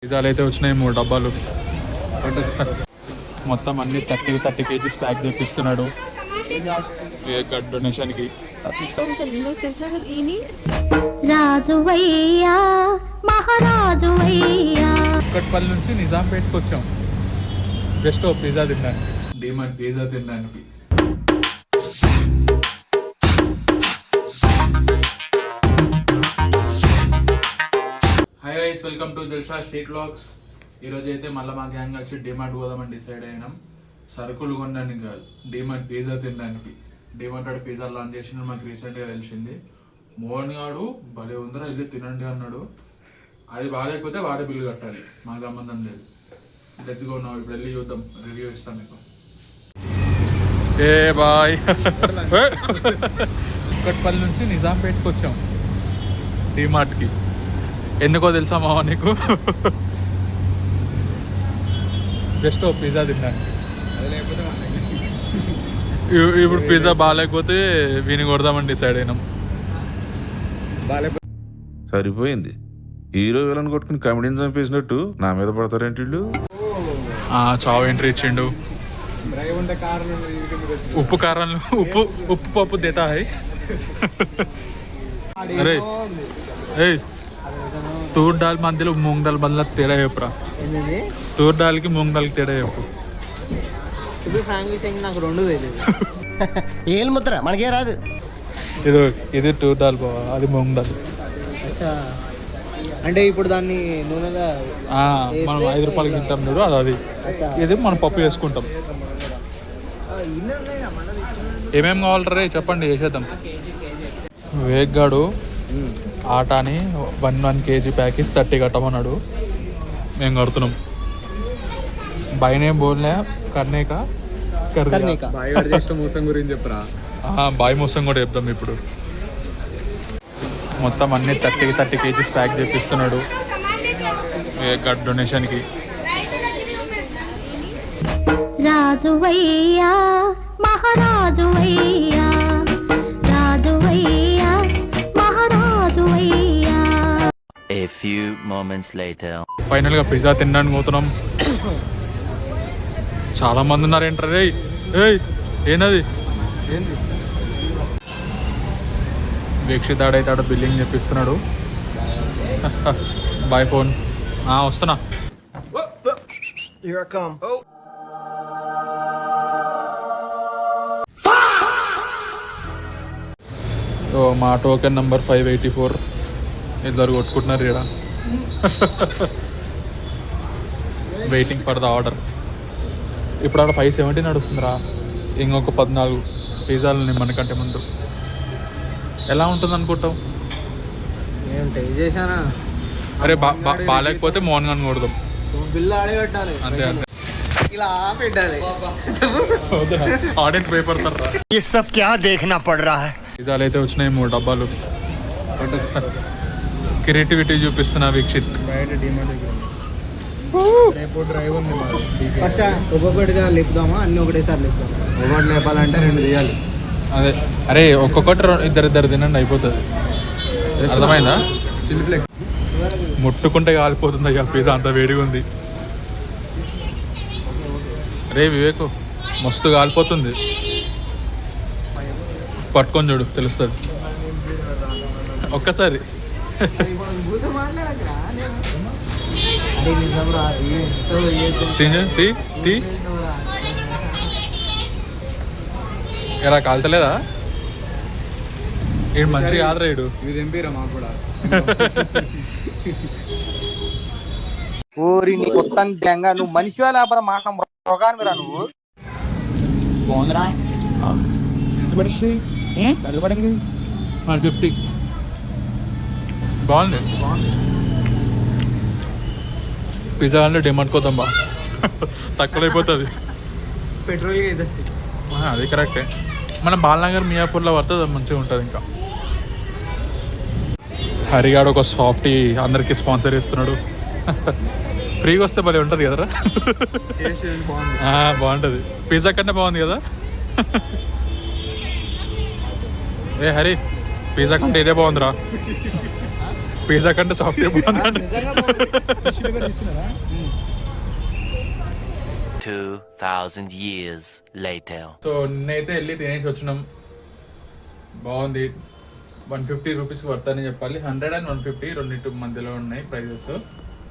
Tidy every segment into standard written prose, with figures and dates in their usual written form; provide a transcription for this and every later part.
పిజ్జాలు అయితే వచ్చినాయి 3 డబ్బాలు. మొత్తం అన్ని 30 కేజీస్ ప్యాక్ చేపిస్తున్నాడు డొనేషన్కి. రాజువయ్యా మహారాజువయ్యా. కుక్కట్పల్లి నుంచి నిజాంపేటకి వచ్చాం జస్ట్ ఓ పిజ్జా తినడానికి, డిమార్ట్ పిజ్జా తినడానికి. Hi guys, welcome to Jalsa street vlogs. ఈరోజు అయితే మళ్ళీ మా గ్యాంగ్ కలిసి డిమార్ట్ పోదామని డిసైడ్ అయినాం. సరుకులు కొనడానికి కాదు, డిమార్ట్ పిజ్జా తినడానికి. డిమార్ట్ ఆడు పిజ్జా లాంచ్ చేసిన మాకు రీసెంట్గా తెలిసింది. మోహన్ గాడు భలే ఉందరా వెళ్ళి తినండి అన్నాడు. అది బాగాలేకపోతే వాడే బిల్లు కట్టాలి, మాకు సంబంధం లేదు. Let's go now. ఇప్పుడు వెళ్ళి చూద్దాం, రివ్యూ ఇస్తాం మీకు. ఏ బాయ్, కుక్కట్పల్లి నుంచి నిజాంపేటకి వచ్చాం డిమార్ట్కి. ఎందుకో తెలుసా మావా నీకు? జస్ట్ ఓ పిజ్జా తినడానికి. ఇప్పుడు పిజ్జా బాగాలేకపోతే వీని కొడదామని డిసైడ్ అయినాం. సరిపోయింది. హీరో విలన్ కొట్టుకుని కమెడీని చంపేసినట్టు నా మీద పడతారేంటి వీళ్ళు? చావు ఎంట్రీ ఇచ్చిండు. ఉప్పు కారం ఉప్పు పప్పు దేతా హై. అరే ఏయ్, తూర్ దాల్ మధ్యలో మూంగ్ దాల్ బదులు తేడా చెప్పురా. తూర్ దాల్కి మూంగ్ దాల్కి తేడా చెప్పు. నాకు రెండు ఏలు ముద్ర మనకే రాదు. ఇది తూర్ దాల్ బావా, అది మూంగ్ దాల్. అంటే ఇప్పుడు దాన్ని నూనెలో మనం 5 రూపాయలకి తింటాం చూడు, అది. ఇది మనం పప్పు వేసుకుంటాం. ఏమేమి కావాలరే చెప్పండి, వేసేద్దాం. వేగ్గాడు ఆటాని 1 కేజీ ప్యాకెట్స్ 30 కట్టమన్నాడు. మేము కడుతున్నాం. బైనే బోల్నే కర్నేక మోసం గురించి చెప్పరా. బాయ్ మోసం కూడా చెప్తాం ఇప్పుడు. మొత్తం అన్ని 30 కేజీస్ ప్యాక్ చేపిస్తున్నాడు వేగ్గాడు డొనేషన్కి. రాజువయ్యా మహారాజువయ్యా. రాజువయ్యా మహారాజువయ్యా. A few moments later. ఫైనల్గా పిజ్జా తినడానికి పోతున్నాం. చాలా మంది ఉన్నారు. ఏంటారు ఏయ్ ఏంది వీక్షిత్ ఆడైతే ఆడ బిల్లింగ్ చెప్పిస్తున్నాడు. Bye phone. వస్తున్నా. మా టోకెన్ నంబర్ 584. ఇద్దరు కొట్టుకుంటున్నారు ఇక్కడ. Waiting for the order. ఇప్పుడు ఆడ 570 నడుస్తుందిరా. ఇంకొక 14 పిజ్జాలు మనకంటే ముందు. ఎలా ఉంటుంది అనుకుంటావు? అరే బాగాలేకపోతే మోహన్ గాని కొడదాం. బిల్లు ఆడే పెట్టాలి, అంతే అంతే. ఇలా పెట్టాలి. ఆడియన్స్ భయపడతారా? ये सब क्या देखना पड़ रहा है. పిజ్జాలు అయితే వచ్చినాయి 3 డబ్బాలు. క్రియేటివిటీ చూపిస్తున్నా వీక్షిత్. ఫస్ట్ ఒక్కొక్కటిగా లేపుదామా, అన్ని ఒకటేసారి లేపుదామా? ఒకటి లేపాలంటే 2 తీయాలి. అదే, అరే ఒక్కొక్కటి ఇద్దరు తినండి, అయిపోతుంది. అర్థమైందా? ముట్టుకుంటే కాలిపోతుంది ఇక పిజ్జా, అంత వేడిగా ఉంది. రే వివేకు, మస్తు కాలిపోతుంది. పట్టుకొని చూడు, తెలుస్తుంది. ఒక్కసారి తీ ఎలా కాల్చలేదా? ఈడు మంచిగా కాదురా. ఈడు ఇది ఎంపీరా మాకు కూడా. ఊరి నీ కొత్త గంగా, నువ్వు మనిషివా లేకపోతే మాట రోగానివిరా నువ్వు. బాగుందిరా 50. బాగుంది. పిజ్జా అంటే డిమాండ్ కోద్దాం బా, తక్కువ అయిపోతుంది. పెట్రోల్ అయితే అది కరెక్టే. మన బాలనగర్ మియాపూర్లో పడుతుంది, మంచిగా ఉంటుంది. ఇంకా హరిగాడు ఒక సాఫ్టీ అందరికి స్పాన్సర్ చేస్తున్నాడు. ఫ్రీగా వస్తే భలే ఉంటుంది కదరా. బాగుంటుంది. పిజ్జా కన్నా బాగుంది కదా. ఏ హరి, పిజ్జా కంటే ఇదే బాగుందిరా. పిజ్జా కంటే సాఫ్ట్వేర్ బాగున్నాడు. నిజంగా బాగుంది. టిష్యూ పేపర్ తీసుకున్నారా? 2,000 years later. సో నిన్నైతే వెళ్ళి తినేసి వచ్చినాం. బాగుంది. 150 రూపీస్ వర్తని చెప్పాలి. 100 and 150 రెండింటి మధ్యలో ఉన్నాయి ప్రైజెస్.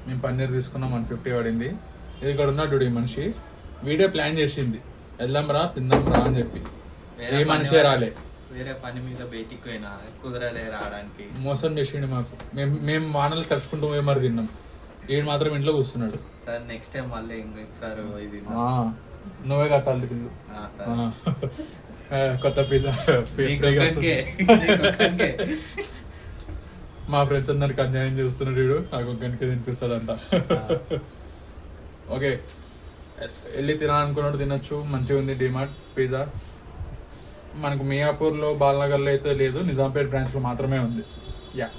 మేము పన్నీర్ తీసుకున్నాం, 150 పడింది. ఇది ఇక్కడ ఉన్నాడు ఈ మనిషి. వీడియో ప్లాన్ చేసింది, వెళ్దాం రా తిందాం రా అని చెప్పి. ఏ మనిషే రాలే, వేరే పని మీద బయటికి పోయినా కుదరలే రావడానికి. మోసం చేసిండు మాకు. మేము వానలు తడుచుకుంటూ పోయి మరి తిన్నాం. ఈడు మాత్రం ఇంట్లో కూర్చున్నాడు. సార్ నెక్స్ట్ టైం మళ్ళీ ఇంకొకసారి ఇది నువ్వే కట్టాలి బిల్లు. కొత్త పిజ్జా మా ఫ్రెండ్స్ అందరికి అన్యాయం చేస్తున్నాడు వీడు. నాకు గంటకి తినిపిస్తాడంట. ఓకే, వెళ్ళి తినాలనుకున్నాడు తినొచ్చు. మంచిగా ఉంది డిమార్ట్ పిజ్జా. మనకు మియాపూర్లో బాలనగర్లో అయితే లేదు, నిజాంపేట్ బ్రాంచ్లో మాత్రమే ఉంది. యా.